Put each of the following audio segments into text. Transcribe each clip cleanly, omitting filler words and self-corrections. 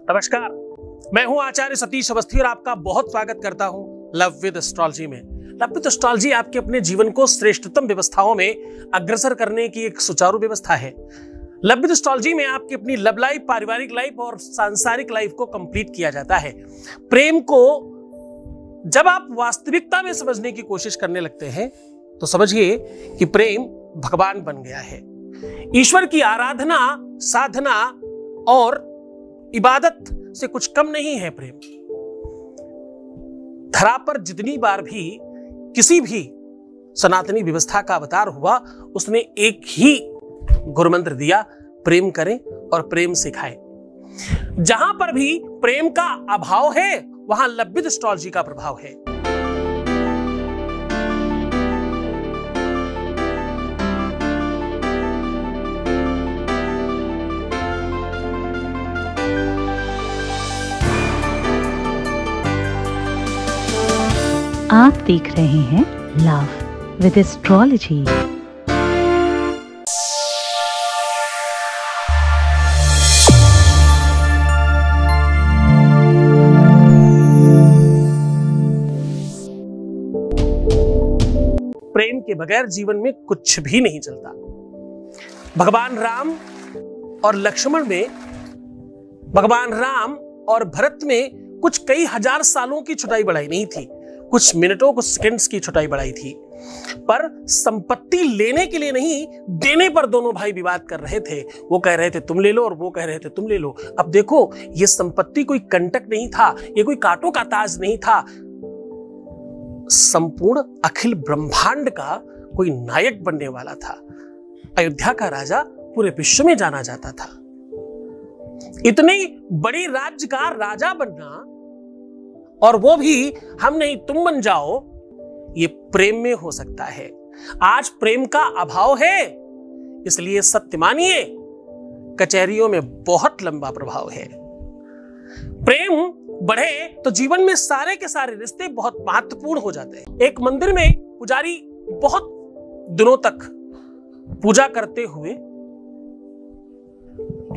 नमस्कार, मैं हूं आचार्य सतीश अवस्थी और आपका बहुत स्वागत करता हूं लव विद एस्ट्रोलॉजी में। लव विद एस्ट्रोलॉजी आपके अपने जीवन को श्रेष्ठतम व्यवस्थाओं में अग्रसर करने की एक सुचारू व्यवस्था है। लव विद एस्ट्रोलॉजी में आपकी अपनी लव लाइफ, पारिवारिक लाइफ और सांसारिक लाइफ को कंप्लीट किया जाता है। प्रेम को जब आप वास्तविकता में समझने की कोशिश करने लगते हैं तो समझिए कि प्रेम भगवान बन गया है। ईश्वर की आराधना, साधना और इबादत से कुछ कम नहीं है प्रेम। धरा पर जितनी बार भी किसी भी सनातनी व्यवस्था का अवतार हुआ, उसने एक ही गुरुमंत्र दिया, प्रेम करें और प्रेम सिखाएं। जहां पर भी प्रेम का अभाव है वहां लव विद एस्ट्रोलॉजी का प्रभाव है। आप देख रहे हैं लव विद एस्ट्रोलॉजी। प्रेम के बगैर जीवन में कुछ भी नहीं चलता। भगवान राम और लक्ष्मण में, भगवान राम और भरत में कुछ कई हजार सालों की छुटाई बढ़ाई नहीं थी, कुछ मिनटों, कुछ सेकंड्स की छुटाई बढ़ाई थी। पर संपत्ति लेने के लिए नहीं, देने पर दोनों भाई विवाद कर रहे थे। वो कह रहे थे तुम ले लो और वो कह रहे थे तुम ले लो। अब देखो, ये संपत्ति कोई कंटक नहीं था, ये कोई कांटों का ताज नहीं था। संपूर्ण अखिल ब्रह्मांड का कोई नायक बनने वाला था। अयोध्या का राजा पूरे विश्व में जाना जाता था। इतनी बड़ी राज्य का राजा बनना, और वो भी हम नहीं तुम बन जाओ, ये प्रेम में हो सकता है। आज प्रेम का अभाव है, इसलिए सत्य मानिए, कचहरियों में बहुत लंबा प्रभाव है। प्रेम बढ़े तो जीवन में सारे के सारे रिश्ते बहुत महत्वपूर्ण हो जाते हैं। एक मंदिर में पुजारी बहुत दिनों तक पूजा करते हुए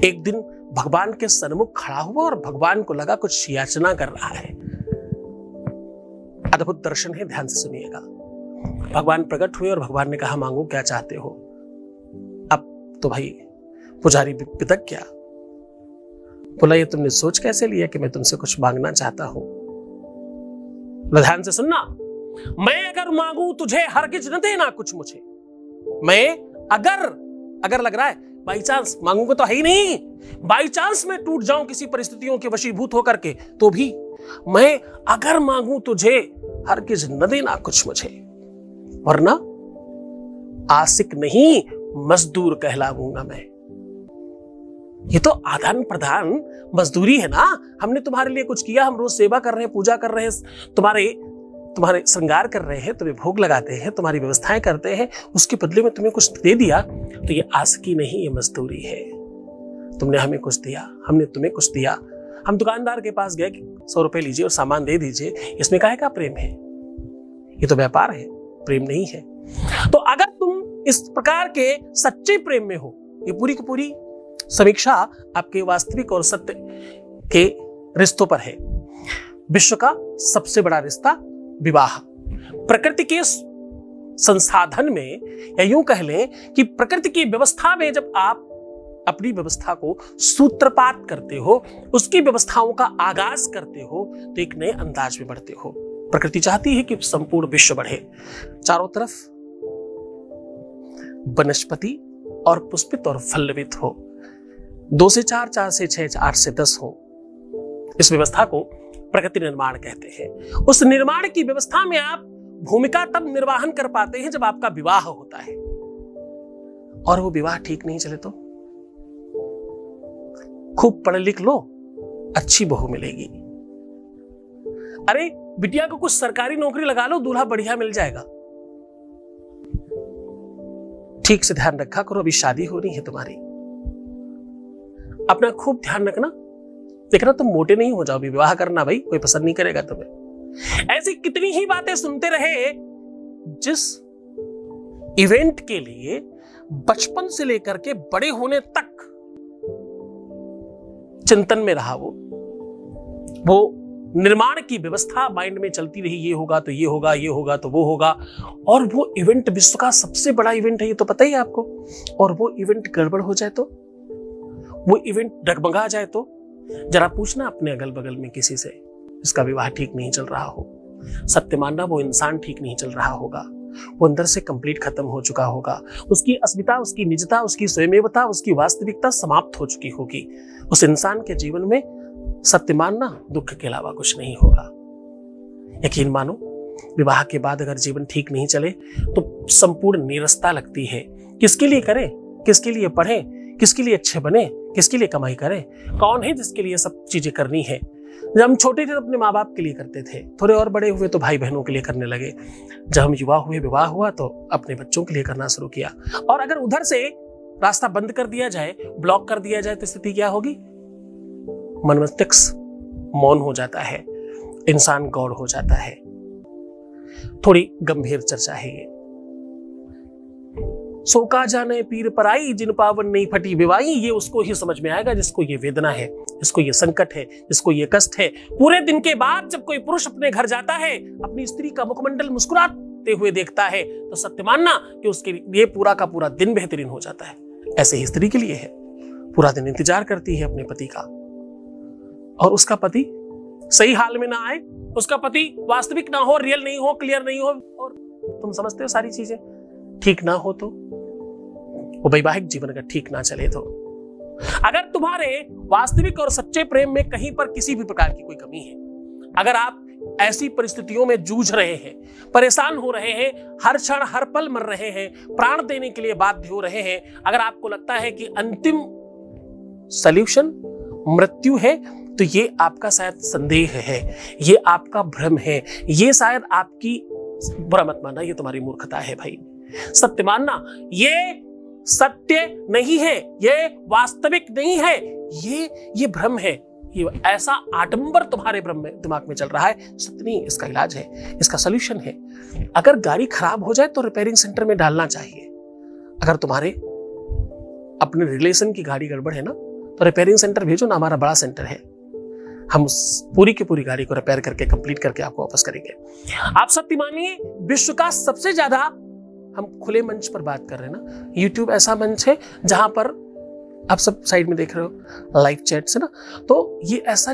एक दिन भगवान के सन्मुख खड़ा हुआ और भगवान को लगा कुछ याचना कर रहा है। अद्भुत दर्शन है, ध्यान से सुनिएगा। भगवान प्रकट हुए और भगवान ने कहा, मांगो क्या चाहते हो। अब तो भाई पुजारी पितक गया, बोला ये तुमने सोच कैसे लिया कि मैं तुमसे कुछ मांगना चाहता हूं। ध्यान से सुनना, मैं अगर मांगू तुझे हरगिज न देना कुछ मुझे। मैं अगर लग रहा है बाई चांस, मांगूंगा तो है ही नहीं, बाई चांस मैं टूट जाऊं किसी परिस्थितियों के वशीभूत होकर के, तो भी मैं अगर मांगू तुझे हरगिज न देना कुछ मुझे, वरना आशिक नहीं मजदूर कहलाऊंगा मैं। ये तो आदान प्रदान मजदूरी है ना। हमने तुम्हारे लिए कुछ किया, हम रोज सेवा कर रहे हैं, पूजा कर रहे हैं, तुम्हारे श्रृंगार कर रहे हैं, तुम्हें भोग लगाते हैं, तुम्हारी व्यवस्थाएं करते हैं, उसके बदले में तुम्हें कुछ दे दिया, तो ये आशिकी नहीं, ये मजदूरी है। तुमने हमें कुछ दिया, हमने तुम्हें कुछ दिया। हम दुकानदार के पास गए कि 100 रुपए लीजिए और सामान दे दीजिए, इसमें काहे का प्रेम है? ये तो व्यापार है, प्रेम नहीं है। तो अगर तुम इस प्रकार के सच्चे प्रेम में हो, ये पूरी की पूरी समीक्षा आपके वास्तविक और सत्य के रिश्तों पर है। विश्व का सबसे बड़ा रिश्ता विवाह। प्रकृति के संसाधन में, या यूं कह लें कि प्रकृति की व्यवस्था में, जब आप अपनी व्यवस्था को सूत्रपात करते हो, उसकी व्यवस्थाओं का आगाज करते हो, तो एक नए अंदाज में बढ़ते हो। प्रकृति चाहती है कि संपूर्ण विश्व बढ़े, चारों तरफ वनस्पति और पुष्पित और फलवित हो, 2 से 4, 4 से 6, 8 से 10 हो। इस व्यवस्था को प्रकृति निर्माण कहते हैं। उस निर्माण की व्यवस्था में आप भूमिका तब निर्वाहन कर पाते हैं जब आपका विवाह होता है। और वो विवाह ठीक नहीं चले तो खूब पढ़ लिख लो, अच्छी बहू मिलेगी। अरे बिटिया को कुछ सरकारी नौकरी लगा लो, दूल्हा बढ़िया मिल जाएगा। ठीक से ध्यान रखा करो, अभी शादी होनी है तुम्हारी। अपना खूब ध्यान रखना, देखना तुम मोटे नहीं हो जाओ, विवाह करना भाई, कोई पसंद नहीं करेगा तुम्हें। ऐसी कितनी ही बातें सुनते रहे, जिस इवेंट के लिए बचपन से लेकर के बड़े होने तक चिंतन में रहा वो वो निर्माण की व्यवस्था माइंड में चलती रही, ये होगा तो ये होगा, ये होगा तो वो होगा, और वो इवेंट विश्व का सबसे बड़ा इवेंट है, ये तो पता ही है आपको, और वो इवेंट गड़बड़ हो जाए तो, वो इवेंट डगमगा जाए तो, जरा पूछना अपने अगल बगल में किसी से जिसका विवाह ठीक नहीं चल रहा हो, सत्य मानना वो इंसान ठीक नहीं चल रहा होगा, वो अंदर से कंप्लीट खत्म हो चुका होगा, उसकी अस्मिता, उसकी निजता, उसकी स्वयमेवता, उसकी वास्तविकता समाप्त हो चुकी होगी। उस इंसान के जीवन में सत्य मानना दुख के अलावा कुछ नहीं होगा। यकीन मानो, विवाह के बाद अगर जीवन ठीक नहीं चले तो संपूर्ण नीरसता लगती है। किसके लिए करें, किसके लिए पढ़ें, किसके लिए अच्छे बने, किसके लिए कमाई करें, कौन है जिसके लिए सब चीजें करनी है। जब हम छोटे थे तो अपने माँ बाप के लिए करते थे, थोड़े और बड़े हुए तो भाई बहनों के लिए करने लगे, जब हम युवा हुए, विवाह हुआ तो अपने बच्चों के लिए करना शुरू किया। और अगर उधर से रास्ता बंद कर दिया जाए, ब्लॉक कर दिया जाए तो स्थिति क्या होगी? मन मस्तिष्क मौन हो जाता है, इंसान गौड़ हो जाता है। थोड़ी गंभीर चर्चा है ये। सोका जाने पीर पराई, जिन पावन नहीं फटी विवाई, ये उसको ही समझ में आएगा जिसको ये वेदना है, जिसको ये संकट है, जिसको ये कष्ट है। पूरे दिन के बाद जब कोई पुरुष अपने घर जाता है, अपनी स्त्री का मुखमंडल मुस्कुराते हुए देखता है, तो सत्य मानना कि उसके लिए पूरा का पूरा दिन बेहतरीन हो जाता है। ऐसे ही स्त्री के लिए है, पूरा दिन इंतजार करती है अपने पति का, और उसका पति सही हाल में ना आए, उसका पति वास्तविक ना हो, रियल नहीं हो, क्लियर नहीं हो, और तुम समझते हो सारी चीजें ठीक ना हो, तो वो वैवाहिक जीवन अगर ठीक ना चले तो, अगर तुम्हारे वास्तविक और सच्चे प्रेम में कहीं पर किसी भी प्रकार की कोई कमी है, अगर आप ऐसी परिस्थितियों में जूझ रहे हैं, परेशान हो रहे हैं, हर क्षण हर पल मर रहे हैं, प्राण देने के लिए बाध्य हो रहे हैं, अगर आपको लगता है कि अंतिम सॉल्यूशन मृत्यु है, तो ये आपका शायद संदेह है, ये आपका भ्रम है, ये शायद आपकी, बुरा मत मानना, ये तुम्हारी मूर्खता है भाई। सत्य मानना ये सत्य नहीं है, ये वास्तविक नहीं है, ये भ्रम है, ये ऐसा आडंबर तुम्हारे भ्रम में दिमाग में चल रहा है। सत्य नहीं, इसका इलाज है, इसका सॉल्यूशन है। अगर गाड़ी खराब हो जाए तो रिपेयरिंग सेंटर में डालना चाहिए। अगर तुम्हारे अपने रिलेशन की गाड़ी गड़बड़ है ना, तो रिपेयरिंग सेंटर भेजो ना, हमारा बड़ा सेंटर है, हम उस पूरी की पूरी गाड़ी को रिपेयर करके कंप्लीट करके आपको वापस करेंगे। आप सत्य मानिए, विश्व का सबसे ज्यादा, हम खुले मंच पर बात कर रहे हैं ना, YouTube ऐसा मंच है जहां पर आप सब साइड में देख रहे हो लाइव चैट से ना, तो ये ऐसा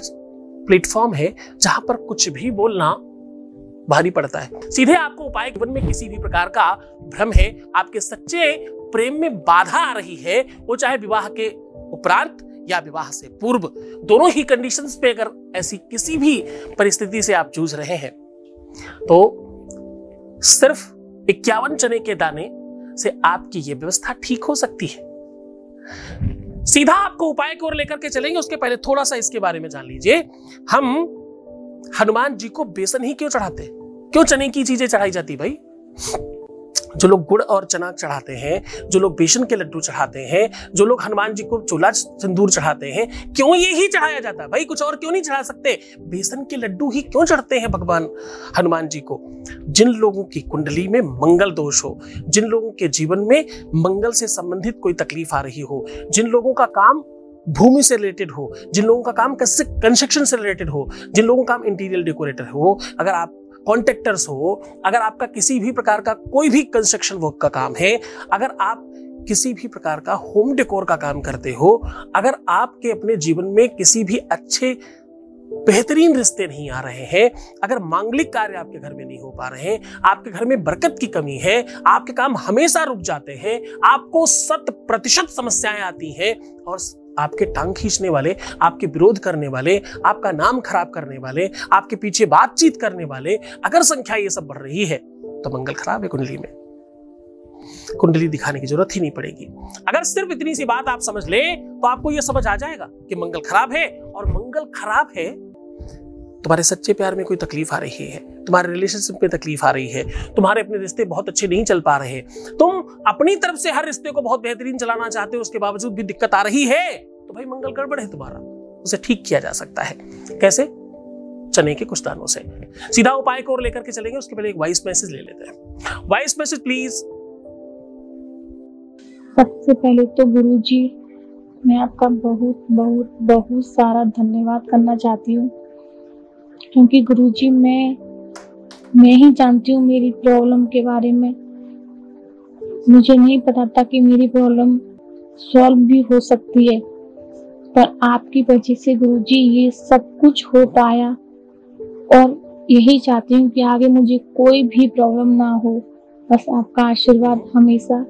प्लेटफॉर्म है जहां पर कुछ भी बोलना भारी पड़ता है। सीधे आपको उपाय, जीवन में किसी भी प्रकार का भ्रम है, आपके सच्चे प्रेम में बाधा आ रही है, वो चाहे विवाह के उपरांत या विवाह से पूर्व, दोनों ही कंडीशंस पे अगर ऐसी किसी भी परिस्थिति से आप जूझ रहे हैं, तो सिर्फ 51 चने के दाने से आपकी ये व्यवस्था ठीक हो सकती है। सीधा आपको उपाय की ओर लेकर के चलेंगे, उसके पहले थोड़ा सा इसके बारे में जान लीजिए। हम हनुमान जी को बेसन ही क्यों चढ़ाते, क्यों चने की चीजें चढ़ाई जाती भाई? जो लोग गुड़ और चना चढ़ाते हैं, जो लोग बेसन के लड्डू चढ़ाते हैं, जो लोग हनुमान जी को चूल्हा सिंदूर चढ़ाते हैं, क्यों ये ही चढ़ाया जाता है भाई? कुछ और क्यों नहीं चढ़ा सकते? बेसन के लड्डू ही क्यों चढ़ते हैं भगवान हनुमान जी को? जिन लोगों की कुंडली में मंगल दोष हो, जिन लोगों के जीवन में मंगल से संबंधित कोई तकलीफ आ रही हो, जिन लोगों का काम भूमि से रिलेटेड हो, जिन लोगों का काम कंस्ट्रक्शन से रिलेटेड हो, जिन लोगों का काम इंटीरियर डेकोरेटर हो, अगर आप कॉन्ट्रैक्टर्स हो, अगर आपका किसी भी प्रकार का कोई भी कंस्ट्रक्शन वर्क का काम है, अगर आप किसी भी प्रकार का होम डेकोर का काम करते हो, अगर आपके अपने जीवन में किसी भी अच्छे बेहतरीन रिश्ते नहीं आ रहे हैं, अगर मांगलिक कार्य आपके घर में नहीं हो पा रहे हैं, आपके घर में बरकत की कमी है, आपके काम हमेशा रुक जाते हैं, आपको 100% समस्याएं आती हैं, और आपके टांग खींचने वाले, आपके विरोध करने वाले, आपका नाम खराब करने वाले, आपके पीछे बातचीत करने वाले, अगर संख्या ये सब बढ़ रही है, तो मंगल खराब है कुंडली में। कुंडली दिखाने की जरूरत ही नहीं पड़ेगी। अगर सिर्फ इतनी सी बात आप समझ ले, तो आपको यह समझ आ जाएगा कि मंगल खराब है, और मंगल खराब है, तुम्हारे सच्चे प्यार में कोई तकलीफ आ रही है, तुम्हारे रिलेशनशिप में तकलीफ आ रही है, तुम्हारे अपने रिश्ते बहुत अच्छे नहीं चल पा रहे, तुम अपनी तरफ से हर रिश्ते को बहुत बेहतरीन चलाना चाहते हो, उसके बावजूद भी दिक्कत आ रही है, तो भाई मंगल गड़बड़ है तुम्हारा। उसे ठीक किया जा सकता है। कैसे? चने के कुछ दानों से। सीधा उपाय को और लेकर के चलेंगे, उसके पहले एक वॉइस मैसेज ले लेते हैं। Voice message please. सबसे पहले तो गुरुजी, मैं आपका बहुत बहुत बहुत सारा धन्यवाद करना चाहती हूँ क्योंकि गुरुजी मैं ही जानती हूँ मेरी प्रॉब्लम के बारे में। मुझे नहीं पता था कि मेरी प्रॉब्लम सॉल्व भी हो सकती है, पर आपकी वजह से गुरुजी ये सब कुछ हो पाया। और यही चाहती हूँ कि आगे मुझे कोई भी प्रॉब्लम ना हो। बस आपका आशीर्वाद हमेशा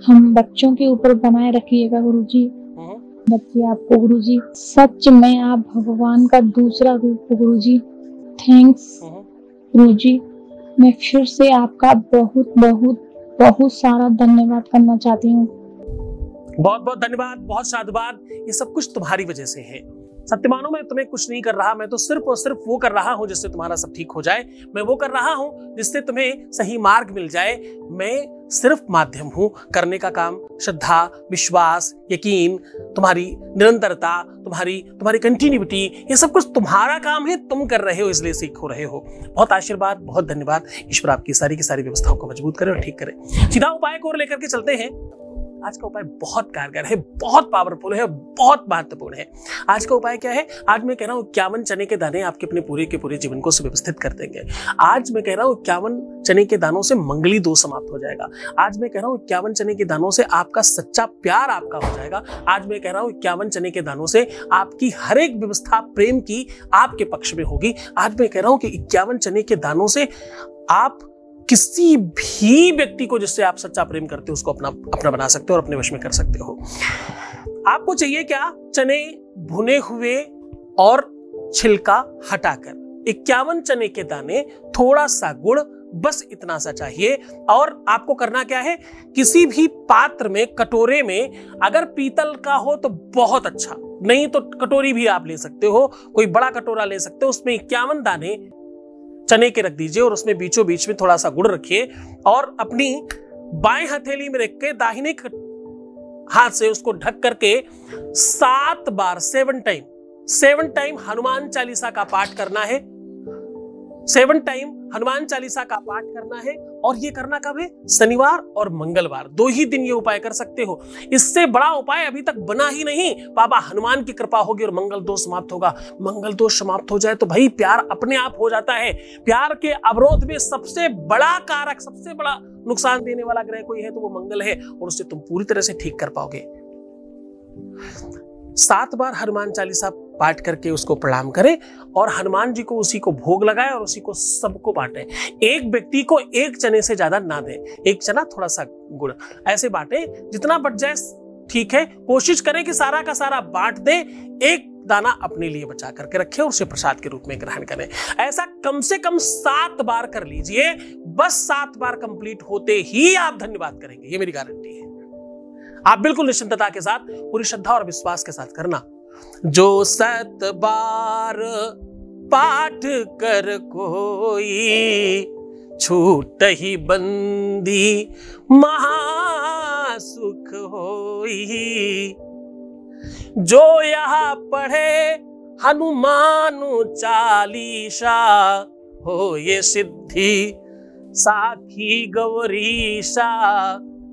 हम बच्चों के ऊपर बनाए रखिएगा गुरुजी। बच्चे आपको गुरुजी, सच में आप भगवान का दूसरा रूप हो गुरुजी। थैंक्स गुरुजी। मैं फिर से आपका बहुत बहुत बहुत सारा धन्यवाद करना चाहती हूँ। बहुत बहुत धन्यवाद, बहुत साधुवाद। ये सब कुछ तुम्हारी वजह से है। सत्य मानो, मैं तुम्हें कुछ नहीं कर रहा, मैं तो सिर्फ और सिर्फ वो कर रहा हूं जिससे तुम्हारा सब ठीक हो जाए। मैं वो कर रहा हूं जिससे तुम्हें सही मार्ग मिल जाए। मैं सिर्फ माध्यम हूं करने का काम। श्रद्धा, विश्वास, यकीन, तुम्हारी निरंतरता, तुम्हारी कंटिन्यूटी, ये सब कुछ तुम्हारा काम है। तुम कर रहे हो, इसलिए सीख हो रहे हो। बहुत आशीर्वाद, बहुत धन्यवाद। ईश्वर आपकी सारी की सारी व्यवस्थाओं को मजबूत करे और ठीक करे। सीधा उपाय को लेकर के चलते हैं। आज का उपाय बहुत कारगर है, बहुत पावरफुल है, बहुत महत्वपूर्ण है। आज का उपाय क्या है? आज मैं कह रहा हूं 51 चने के दाने आपके अपने पूरे के पूरे जीवन को सुव्यवस्थित कर देंगे। आज मैं कह रहा हूं 51 चने के दानों से मंगली दोष समाप्त हो जाएगा। आज मैं कह रहा हूं 51 चने के दानों से आपका सच्चा प्यार आपका हो जाएगा। आज मैं कह रहा हूं 51 चने के दानों से आपकी हर एक व्यवस्था प्रेम की आपके पक्ष में होगी। आज मैं कह रहा हूं कि 51 चने के दानों से आप किसी भी व्यक्ति को जिससे आप सच्चा प्रेम करते हो उसको अपना बना सकते हो और अपने वश में कर सकते हो। आपको चाहिए क्या? चने भुने हुए और छिलका हटाकर 51 चने के दाने, थोड़ा सा गुड़, बस इतना सा चाहिए। और आपको करना क्या है? किसी भी पात्र में, कटोरे में, अगर पीतल का हो तो बहुत अच्छा, नहीं तो कटोरी भी आप ले सकते हो, कोई बड़ा कटोरा ले सकते हो। उसमें 51 दाने चने के रख दीजिए और उसमें बीचों बीच में थोड़ा सा गुड़ रखिए और अपनी बाएं हथेली में रख के दाहिने हाथ से उसको ढक करके 7 बार 7 टाइम हनुमान चालीसा का पाठ करना है। 7 टाइम हनुमान चालीसा का पाठ करना है। और ये करना कब है? शनिवार और मंगलवार, 2 ही दिन ये उपाय कर सकते हो। इससे बड़ा उपाय अभी तक बना ही नहीं। बाबा हनुमान की कृपा होगी और मंगल दोष समाप्त होगा। मंगल दोष समाप्त हो जाए तो भाई प्यार अपने आप हो जाता है। प्यार के अवरोध में सबसे बड़ा कारक, सबसे बड़ा नुकसान देने वाला ग्रह कोई है तो वो मंगल है, और उससे तुम पूरी तरह से ठीक कर पाओगे। 7 बार हनुमान चालीसा पाठ करके उसको प्रणाम करें और हनुमान जी को उसी को भोग लगाए और उसी को सबको बांटे। एक व्यक्ति को 1 चने से ज्यादा ना दें, 1 चना थोड़ा सा गुड़, ऐसे बांटे, जितना बच जाए ठीक है। कोशिश करें कि सारा का सारा बांट दें, 1 दाना अपने लिए बचा करके रखें और उसे प्रसाद के रूप में ग्रहण करें। ऐसा कम से कम 7 बार कर लीजिए। बस 7 बार कंप्लीट होते ही आप धन्यवाद करेंगे, ये मेरी गारंटी है। आप बिल्कुल निश्चिंतता के साथ, पूरी श्रद्धा और विश्वास के साथ करना। जो 7 बार पाठ कर कोई, छूट ही बंदी महासुख होई। जो यहाँ पढ़े हनुमान चालीसा, हो ये सिद्धि साखी गौरीशा,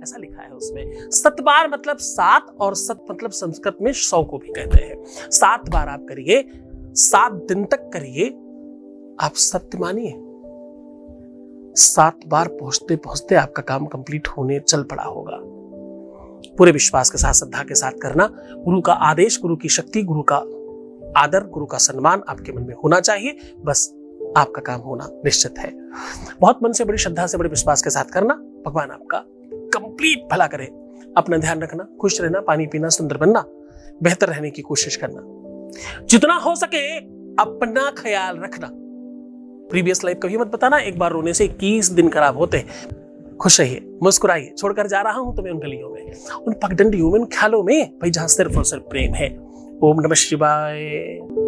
ऐसा लिखा है उसमें। 7 बार मतलब 7, और 7 मतलब संस्कृत में 100 को भी कहते हैं। 7 बार आप करिए, 7 दिन तक करिए, आप सत्य मानिए 7 बार पहुंचते पहुंचते आपका काम कंप्लीट होने चल पड़ा होगा। पूरे विश्वास के साथ, श्रद्धा के साथ करना। गुरु का आदेश, गुरु की शक्ति, गुरु का आदर, गुरु का सम्मान आपके मन में होना चाहिए। बस आपका काम होना निश्चित है। बहुत मन से, बड़ी श्रद्धा से, बड़े विश्वास के साथ करना। भगवान आपका कंप्लीट भला करे। अपना ध्यान रखना, खुश रहना, पानी पीना, सुंदर बनना, बेहतर रहने की कोशिश करना। जितना हो सके अपना ख्याल रखना। प्रीवियस लाइफ कभी मत बताना। एक बार रोने से 21 दिन खराब होते हैं। खुश रहिए, मुस्कुराइए। छोड़कर जा रहा हूं तुम्हें उन गलियों में, उन पगडंडियों में, उन ख्यालों में भाई जहां सिर्फ और सिर्फ प्रेम है। ओम नमः शिवाय।